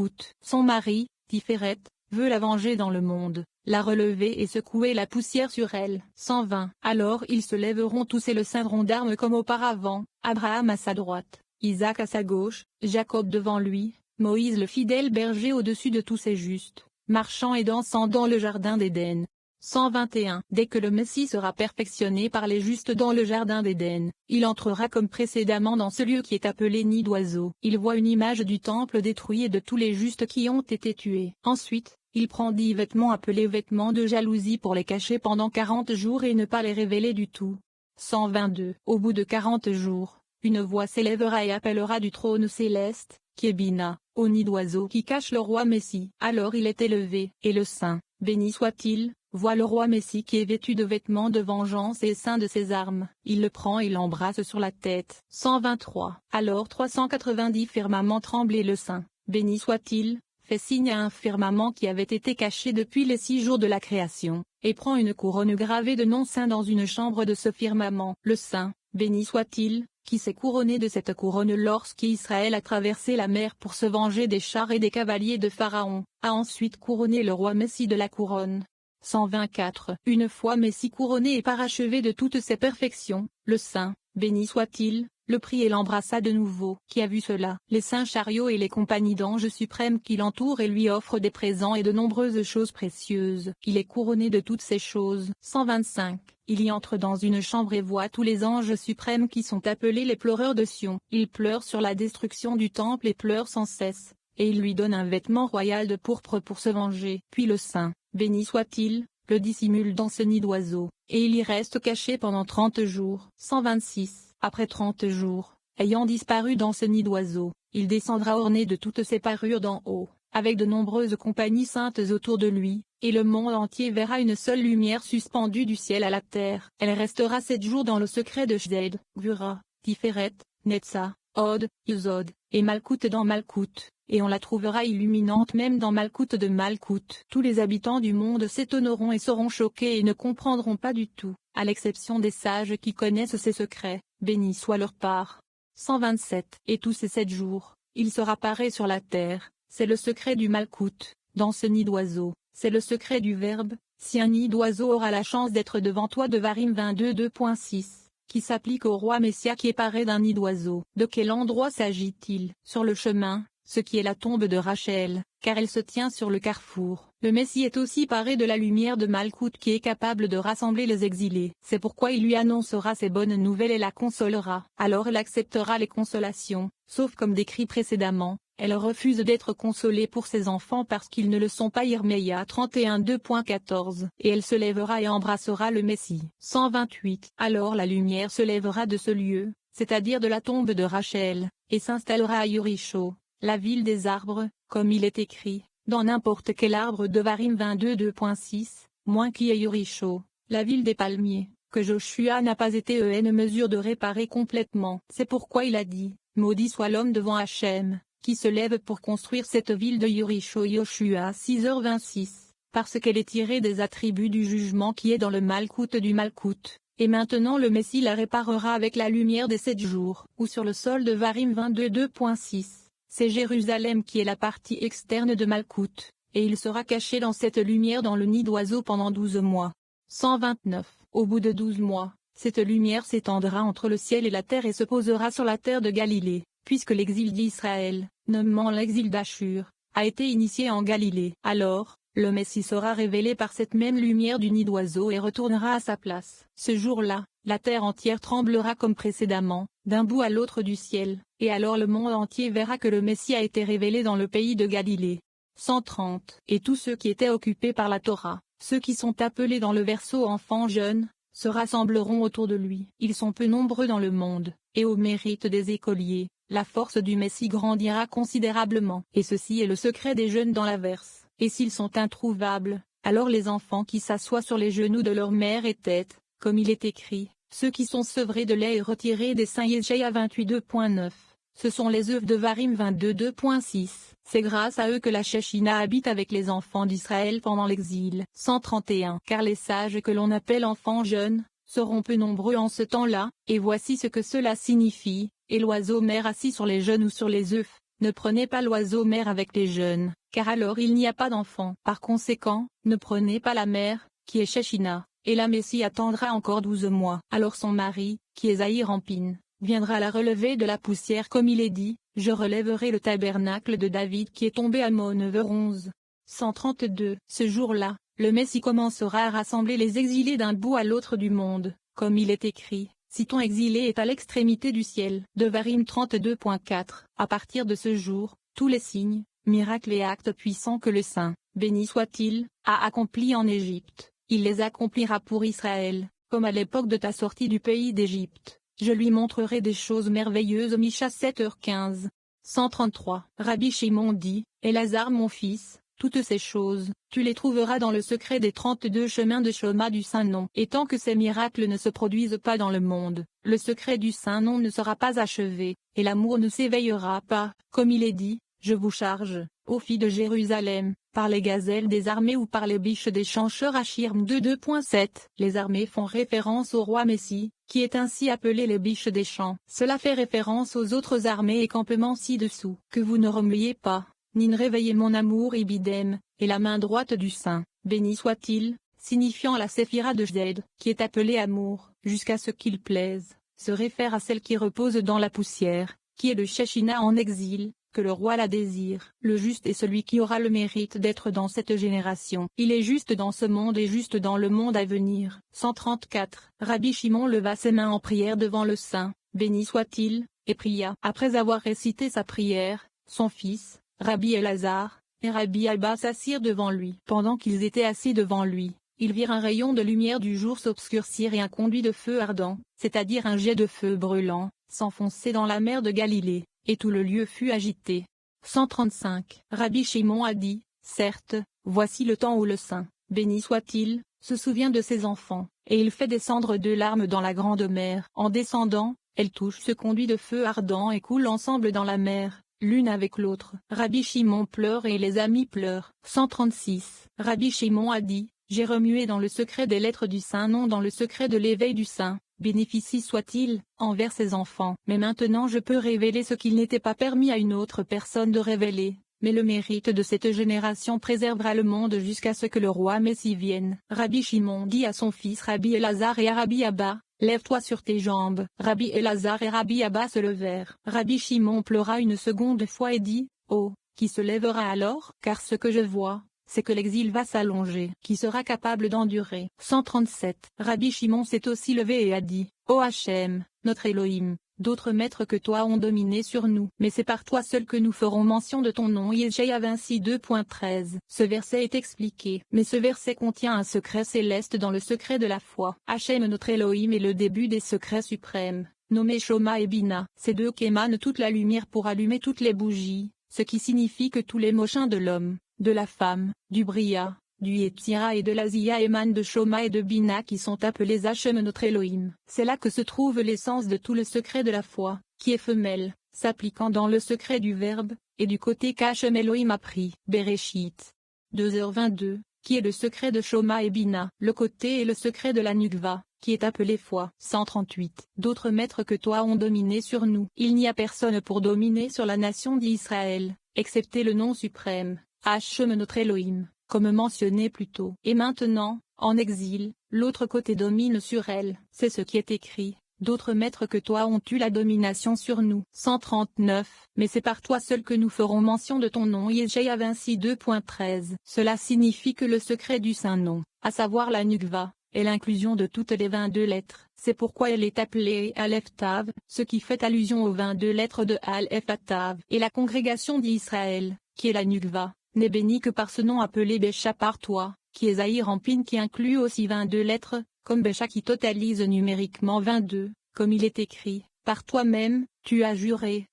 Malkout. Son mari, Tiferet, veut la venger dans le monde, la relever et secouer la poussière sur elle. 120. Alors ils se lèveront tous et le ceindront d'armes comme auparavant, Abraham à sa droite, Isaac à sa gauche, Jacob devant lui, Moïse le fidèle berger au-dessus de tous ces justes, marchant et dansant dans le jardin d'Éden. 121. Dès que le Messie sera perfectionné par les justes dans le jardin d'Éden, il entrera comme précédemment dans ce lieu qui est appelé nid d'oiseau. Il voit une image du temple détruit et de tous les justes qui ont été tués. Ensuite, il prend 10 vêtements appelés vêtements de jalousie pour les cacher pendant 40 jours et ne pas les révéler du tout. 122. Au bout de 40 jours, une voix s'élèvera et appellera du trône céleste, qui est Bina, au nid d'oiseau qui cache le roi Messie. Alors il est élevé, et le saint, béni soit-il, voit le roi Messie qui est vêtu de vêtements de vengeance et ceint de ses armes. Il le prend et l'embrasse sur la tête. 123. Alors 390 firmaments tremblent et le saint, béni soit-il, fait signe à un firmament qui avait été caché depuis les 6 jours de la création, et prend une couronne gravée de noms saints dans une chambre de ce firmament. Le saint, béni soit-il, qui s'est couronné de cette couronne lorsqu'Israël a traversé la mer pour se venger des chars et des cavaliers de Pharaon, a ensuite couronné le roi Messie de la couronne. 124. Une fois Messie couronné et parachevé de toutes ses perfections, le saint, béni soit-il, le prit et l'embrassa de nouveau. Qui a vu cela? Les saints chariots et les compagnies d'anges suprêmes qui l'entourent et lui offrent des présents et de nombreuses choses précieuses. Il est couronné de toutes ces choses. 125. Il y entre dans une chambre et voit tous les anges suprêmes qui sont appelés les pleureurs de Sion. Ils pleurent sur la destruction du temple et pleurent sans cesse, et il lui donne un vêtement royal de pourpre pour se venger. Puis le saint, béni soit-il, le dissimule dans ce nid d'oiseau, et il y reste caché pendant 30 jours. 126. Après 30 jours, ayant disparu dans ce nid d'oiseau, il descendra orné de toutes ses parures d'en haut, avec de nombreuses compagnies saintes autour de lui, et le monde entier verra une seule lumière suspendue du ciel à la terre. Elle restera 7 jours dans le secret de Shzed, Gura, Tiferet, Netza, Od, Yuzod, et Malkout dans Malkout, et on la trouvera illuminante même dans Malkout de Malkout. Tous les habitants du monde s'étonneront et seront choqués et ne comprendront pas du tout, à l'exception des sages qui connaissent ces secrets, béni soit leur part. 127. Et tous ces 7 jours, il sera paré sur la terre, c'est le secret du Malkout, dans ce nid d'oiseau, c'est le secret du Verbe. Si un nid d'oiseau aura la chance d'être devant toi de Varim 22 2.6. Qui s'applique au roi Messia qui est paré d'un nid d'oiseau. De quel endroit s'agit-il? Sur le chemin, ce qui est la tombe de Rachel, car elle se tient sur le carrefour. Le Messie est aussi paré de la lumière de Malkout qui est capable de rassembler les exilés. C'est pourquoi il lui annoncera ces bonnes nouvelles et la consolera. Alors elle acceptera les consolations, sauf comme décrit précédemment, elle refuse d'être consolée pour ses enfants parce qu'ils ne le sont pas. Irméia 31 2.14. Et elle se lèvera et embrassera le Messie. 128. Alors la lumière se lèvera de ce lieu, c'est-à-dire de la tombe de Rachel, et s'installera à Yericho, la ville des arbres, comme il est écrit, dans n'importe quel arbre de Varim 22 2.6, moins qu'à Yericho, la ville des palmiers, que Joshua n'a pas été en mesure de réparer complètement. C'est pourquoi il a dit, maudit soit l'homme devant Hachem, qui se lève pour construire cette ville de Yericho. Joshua 6h26, parce qu'elle est tirée des attributs du jugement qui est dans le Malkout du Malkout, et maintenant le Messie la réparera avec la lumière des 7 jours. Ou sur le sol de Varim 22 2.6, c'est Jérusalem qui est la partie externe de Malkout, et il sera caché dans cette lumière dans le nid d'oiseau pendant 12 mois. 129. Au bout de 12 mois, cette lumière s'étendra entre le ciel et la terre et se posera sur la terre de Galilée, puisque l'exil d'Israël, nommant l'exil d'Achur, a été initié en Galilée. Alors, le Messie sera révélé par cette même lumière du nid d'oiseau et retournera à sa place. Ce jour-là, la terre entière tremblera comme précédemment, d'un bout à l'autre du ciel, et alors le monde entier verra que le Messie a été révélé dans le pays de Galilée. 130. Et tous ceux qui étaient occupés par la Torah, ceux qui sont appelés dans le verseau enfants jeunes, se rassembleront autour de lui. Ils sont peu nombreux dans le monde, et au mérite des écoliers, la force du Messie grandira considérablement. Et ceci est le secret des jeunes dans l'averse. Et s'ils sont introuvables, alors les enfants qui s'assoient sur les genoux de leur mère et tête, comme il est écrit, ceux qui sont sevrés de lait et retirés des seins. Yeshaïa 28 2.9. Ce sont les œuvres de Varim 22 2.6. C'est grâce à eux que la Shekhinah habite avec les enfants d'Israël pendant l'exil. 131. Car les sages que l'on appelle enfants jeunes, seront peu nombreux en ce temps-là, et voici ce que cela signifie, et l'oiseau mère assis sur les jeunes ou sur les œufs, ne prenez pas l'oiseau mère avec les jeunes, car alors il n'y a pas d'enfant. Par conséquent, ne prenez pas la mère, qui est Shechina, et la Messie attendra encore 12 mois. Alors son mari, qui est Zahir-Ampin, viendra la relever de la poussière comme il est dit, je relèverai le tabernacle de David qui est tombé à Mo 9h11. 132. Ce jour-là, le Messie commencera à rassembler les exilés d'un bout à l'autre du monde, comme il est écrit. Si ton exilé est à l'extrémité du ciel. Devarim 32.4. À partir de ce jour, tous les signes, miracles et actes puissants que le Saint, béni soit-il, a accomplis en Égypte, il les accomplira pour Israël, comme à l'époque de ta sortie du pays d'Égypte. Je lui montrerai des choses merveilleuses. Micha 7h15. 133. Rabbi Shimon dit, Elazar mon fils, toutes ces choses, tu les trouveras dans le secret des 32 chemins de Shoma du Saint-Nom. Et tant que ces miracles ne se produisent pas dans le monde, le secret du Saint-Nom ne sera pas achevé, et l'amour ne s'éveillera pas, comme il est dit, je vous charge, ô filles de Jérusalem, par les gazelles des armées ou par les biches des chancheurs à Shirm 2.7. Les armées font référence au roi Messie, qui est ainsi appelé les biches des champs. Cela fait référence aux autres armées et campements ci-dessous. Que vous ne remuiez pas, ni ne réveillez mon amour ibidem, et la main droite du Saint, béni soit-il, signifiant la séphira de Jded, qui est appelée amour, jusqu'à ce qu'il plaise, se réfère à celle qui repose dans la poussière, qui est le Shechina en exil, que le roi la désire. Le juste est celui qui aura le mérite d'être dans cette génération. Il est juste dans ce monde et juste dans le monde à venir. 134. Rabbi Shimon leva ses mains en prière devant le Saint, béni soit-il, et pria. Après avoir récité sa prière, son fils, Rabbi Elazar, et Rabbi Abba s'assirent devant lui. Pendant qu'ils étaient assis devant lui, ils virent un rayon de lumière du jour s'obscurcir et un conduit de feu ardent, c'est-à-dire un jet de feu brûlant, s'enfoncer dans la mer de Galilée, et tout le lieu fut agité. 135. Rabbi Shimon a dit, certes, voici le temps où le Saint, béni soit-il, se souvient de ses enfants, et il fait descendre 2 larmes dans la grande mer. En descendant, elles touchent ce conduit de feu ardent et coulent ensemble dans la mer, l'une avec l'autre. Rabbi Shimon pleure et les amis pleurent. 136. Rabbi Shimon a dit, j'ai remué dans le secret des lettres du Saint-Nom, dans le secret de l'éveil du Saint, bénéficie soit-il, envers ses enfants. Mais maintenant je peux révéler ce qu'il n'était pas permis à une autre personne de révéler, mais le mérite de cette génération préservera le monde jusqu'à ce que le roi Messie vienne. Rabbi Shimon dit à son fils Rabbi Elazar et à Rabbi Abba, lève-toi sur tes jambes. Rabbi Elazar et Rabbi Abba se levèrent. Rabbi Shimon pleura une seconde fois et dit, oh, qui se lèvera alors? Car ce que je vois, c'est que l'exil va s'allonger. Qui sera capable d'endurer? 137. Rabbi Shimon s'est aussi levé et a dit, ô Hachem, notre Elohim, d'autres maîtres que toi ont dominé sur nous. Mais c'est par toi seul que nous ferons mention de ton nom. Yeshaïa 26 2.13. Ce verset est expliqué. Mais ce verset contient un secret céleste dans le secret de la foi. Hachem notre Elohim est le début des secrets suprêmes, nommé Shoma et Bina. Ces deux qu'émanent toute la lumière pour allumer toutes les bougies, ce qui signifie que tous les mochins de l'homme, de la femme, du Bria, du Yetzira et de l'Azia émanent de Shoma et de Bina qui sont appelés Hachem notre Elohim. C'est là que se trouve l'essence de tout le secret de la foi, qui est femelle, s'appliquant dans le secret du Verbe, et du côté qu'Hachem Elohim a pris. Bereshit 2h22, qui est le secret de Shoma et Bina. Le côté est le secret de la Nukva, qui est appelé foi. 138. D'autres maîtres que toi ont dominé sur nous. Il n'y a personne pour dominer sur la nation d'Israël, excepté le nom suprême, Hachem notre Elohim, comme mentionné plus tôt. Et maintenant, en exil, l'autre côté domine sur elle. C'est ce qui est écrit. D'autres maîtres que toi ont eu la domination sur nous. 139. Mais c'est par toi seul que nous ferons mention de ton nom. Yeshaïa 26 2.13. Cela signifie que le secret du Saint-Nom, à savoir la Nukva, est l'inclusion de toutes les 22 lettres. C'est pourquoi elle est appelée Aleph Tav, ce qui fait allusion aux 22 lettres de Aleph Tav. Et la congrégation d'Israël, qui est la Nukva, n'est bénie que par ce nom appelé Bécha par toi, qui est Zahir-Ampin qui inclut aussi 22 lettres, comme Bécha qui totalise numériquement 22, comme il est écrit, par toi-même, tu as juré,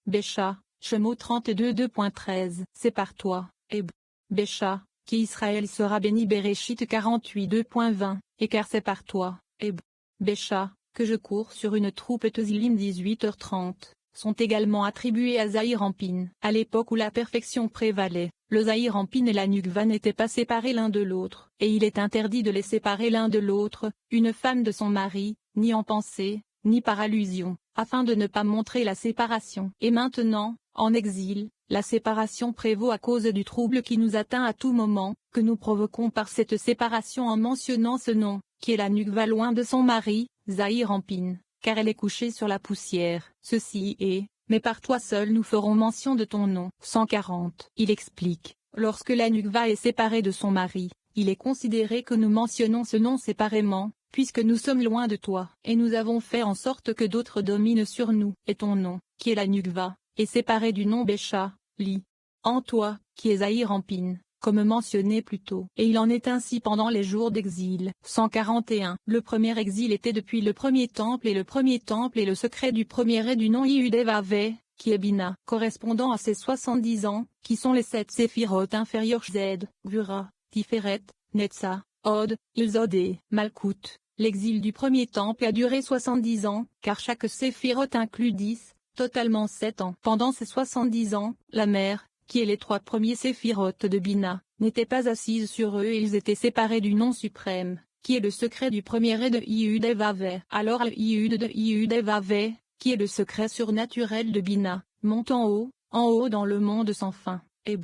Bécha, Shemo 32 2.13. C'est par toi, Bécha, qui Israël sera béni. Bereshit 48 2.20, et car c'est par toi, Bécha, que je cours sur une troupe. Tezillim 18h30. Sont également attribués à Zahir-Ampin. À l'époque où la perfection prévalait, le Zahir-Ampin et la Nukva n'étaient pas séparés l'un de l'autre, et il est interdit de les séparer l'un de l'autre, une femme de son mari, ni en pensée, ni par allusion, afin de ne pas montrer la séparation. Et maintenant, En exil, la séparation prévaut à cause du trouble qui nous atteint à tout moment, que nous provoquons par cette séparation en mentionnant ce nom, qui est la Nukva loin de son mari, Zahir Ampin, car elle est couchée sur la poussière. Ceci est, mais par toi seul nous ferons mention de ton nom. 140. Il explique, lorsque la Nukva est séparée de son mari, il est considéré que nous mentionnons ce nom séparément, puisque nous sommes loin de toi, et nous avons fait en sorte que d'autres dominent sur nous, et ton nom, qui est la Nukva, est séparé du nom Bécha, Li. En toi, qui est Zahir Ampin, comme mentionné plus tôt. Et il en est ainsi pendant les jours d'exil. 141. Le premier exil était depuis le premier temple et le premier temple est le secret du premier et du nom Yehudevaveh, qui est Bina, correspondant à ses 70 ans, qui sont les 7 séphirotes inférieures Z, Gvura, Tiferet, Netza, Od, Ilzod et Malkout. L'exil du premier temple a duré 70 ans, car chaque séphirote inclut 10, totalement 7 ans. Pendant ces 70 ans, la mère, qui est les 3 premiers séphirotes de Bina, n'était pas assise sur eux et ils étaient séparés du nom suprême, qui est le secret du premier et de Yehudevaveh. Alors le Yehud de Yehudevaveh, qui est le secret surnaturel de Bina, monte en haut dans le monde sans fin, et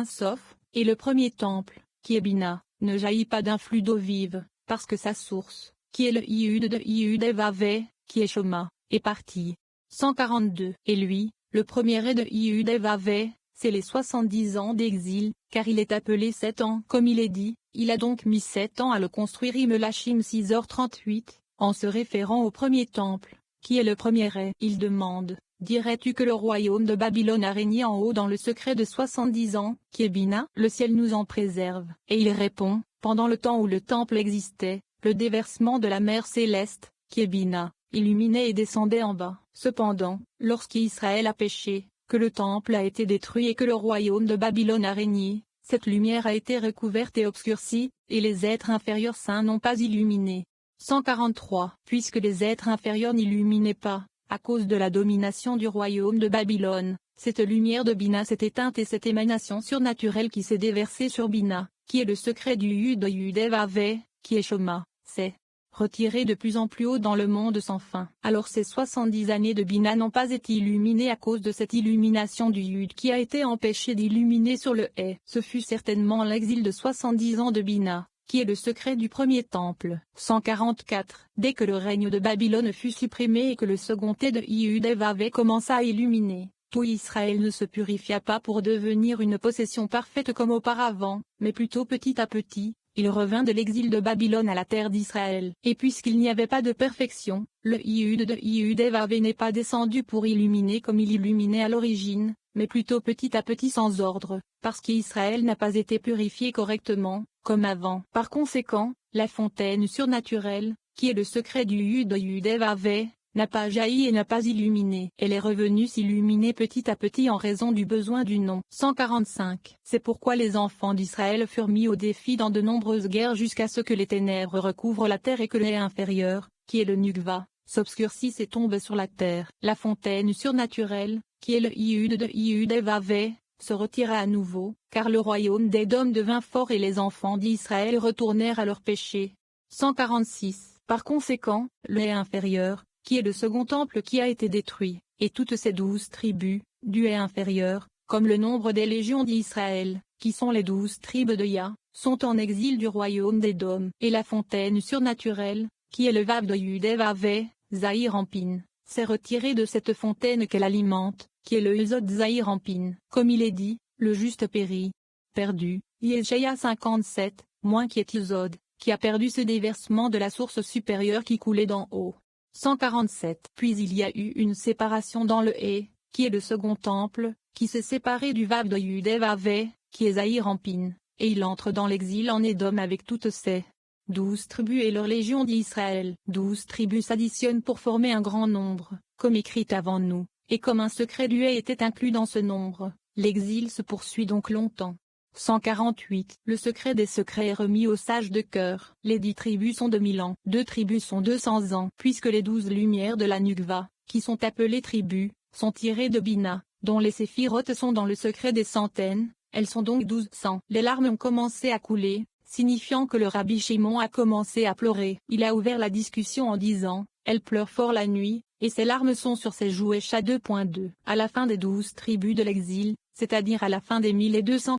sauf, et le premier temple, qui est Bina, ne jaillit pas d'un flux d'eau vive, parce que sa source, qui est le Yehud de Yehudevaveh, qui est Shoma, est parti. 142. Et lui, le premier est de Yehudevaveh, c'est les 70 ans d'exil, car il est appelé 7 ans. Comme il est dit, il a donc mis 7 ans à le construire. Melachim 6h38, en se référant au premier temple, qui est le premier est. Il demande, dirais-tu que le royaume de Babylone a régné en haut dans le secret de 70 ans, qui est Bina? Le ciel nous en préserve. Et il répond, pendant le temps où le temple existait, le déversement de la mer céleste, qui est Bina, illuminait et descendait en bas. Cependant, lorsqu'Israël a péché, que le temple a été détruit et que le royaume de Babylone a régné, cette lumière a été recouverte et obscurcie, et les êtres inférieurs saints n'ont pas illuminé. 143. Puisque les êtres inférieurs n'illuminaient pas, à cause de la domination du royaume de Babylone, cette lumière de Bina s'est éteinte et cette émanation surnaturelle qui s'est déversée sur Bina, qui est le secret du Yud de Yehudevaveh, qui est Shoma, s'est retiré de plus en plus haut dans le monde sans fin. Alors ces 70 années de Bina n'ont pas été illuminées à cause de cette illumination du Yud qui a été empêché d'illuminer sur le Hé. Ce fut certainement l'exil de 70 ans de Bina, qui est le secret du premier temple. 144. Dès que le règne de Babylone fut supprimé et que le second Hé de Yehudevaveh commença à illuminer, tout Israël ne se purifia pas pour devenir une possession parfaite comme auparavant, mais plutôt petit à petit. Il revint de l'exil de Babylone à la terre d'Israël. Et puisqu'il n'y avait pas de perfection, le Yehud de Yehudevaveh n'est pas descendu pour illuminer comme il illuminait à l'origine, mais plutôt petit à petit sans ordre, parce qu'Israël n'a pas été purifié correctement, comme avant. Par conséquent, la fontaine surnaturelle, qui est le secret du Yehud de Yehudevaveh, n'a pas jailli et n'a pas illuminé. Elle est revenue s'illuminer petit à petit en raison du besoin du nom. 145. C'est pourquoi les enfants d'Israël furent mis au défi dans de nombreuses guerres jusqu'à ce que les ténèbres recouvrent la terre et que l'Hé inférieur, qui est le Nukva, s'obscurcisse et tombe sur la terre. La fontaine surnaturelle, qui est le Yehud de Yehudevaveh, se retira à nouveau, car le royaume d'Édom devint fort et les enfants d'Israël retournèrent à leur péché. 146. Par conséquent, le Hé inférieur, qui est le second temple qui a été détruit, et toutes ces 12 tribus, du Hé inférieur, comme le nombre des légions d'Israël, qui sont les 12 tribus de Yah, sont en exil du royaume d'Édom. Et la fontaine surnaturelle, qui est le Vav de Yehudevaveh, Zahir Ampin, s'est retirée de cette fontaine qu'elle alimente, qui est le Ilzod Zahir Ampin. Comme il est dit, le juste périt. Perdu, Yeshaïa 57, moins qui est Ilzod, qui a perdu ce déversement de la source supérieure qui coulait d'en haut. 147. Puis il y a eu une séparation dans le Hé, qui est le second temple, qui s'est séparé du Vav de Yehudevaveh, qui est Zahir Ampin, et il entre dans l'exil en Édom avec toutes ses 12 tribus et leurs légions d'Israël. 12 tribus s'additionnent pour former un grand nombre, comme écrit avant nous, et comme un secret du Hé était inclus dans ce nombre, l'exil se poursuit donc longtemps. 148. Le secret des secrets est remis aux sages de cœur. Les 10 tribus sont de 1000 ans. 2 tribus sont 200 ans. Puisque les 12 lumières de la Nukva, qui sont appelées tribus, sont tirées de Bina, dont les séphirotes sont dans le secret des centaines, elles sont donc 1200. Les larmes ont commencé à couler, signifiant que le rabbi Shimon a commencé à pleurer. Il a ouvert la discussion en disant, « Elle pleure fort la nuit, et ses larmes sont sur ses joues. » 2.2. À la fin des 12 tribus de l'exil, c'est-à-dire à la fin des 1200